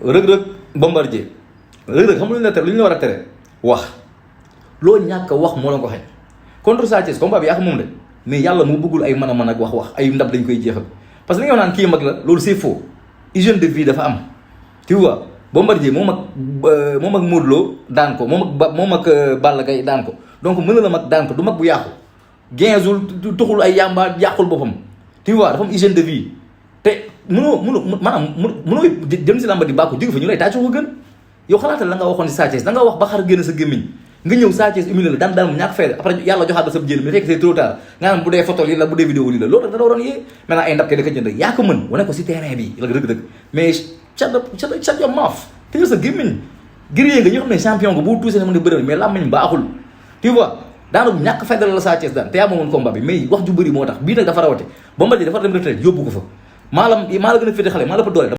rëg-rëg Bombardier rëg-rëg xam lu ñu la tere lu ñu la war a tere wax loo ñàkk a wax moo la ko xañ contre Sa Thiès combat bi yaa ko moom de mais yàlla moo bëggul ay mën a mën ak wax ay ndab dañ koy jeexal parce que li nga naan kii mag la loolu c'est faux hygiène de vie dafa am tu vois Bombardier moom ak Modou Lo daan ko moom ak Balla Gaye daan ko donc mën na la mag daan ko du mag bu yàqu genzul tuxul ay yàmba yàqul boppam tu vois dafa am hygiène de vie te mënoo jëm si làmba di bàkku jóge fa ñu lay tàccu ko gën yow xalaatal la nga waxoon si Sa Thiès da nga wax ba xar génn sa gémmiñ nga ñëw Sa Thiès humilié la daan mu ñàkk fayda après yàlla joxaat la sa jël mais fekk c'est trop tard nga naan bu dee photo lii la bu dee vidéo lii la loolu rek da waroon yee maintenant ay ndab ke da ko jënd yaa ko mën wane ko si terrain bi la dëgg-dëgg mais chat yo maaf te sa gémmiñ gërëyee nga ñoo xam ne champion nga boo tuusee ne mën ne bëri mais làmmiñ baaxul tu vois daana bu ñàkk fayda la Sa Thiès daan te yaa moomoon combat bi mais wax ju bëri moo tax bii nag dafa rawate Bombardier dafa dem retraite yóbbu ko fa maa la gën a féete xale maa la fa doole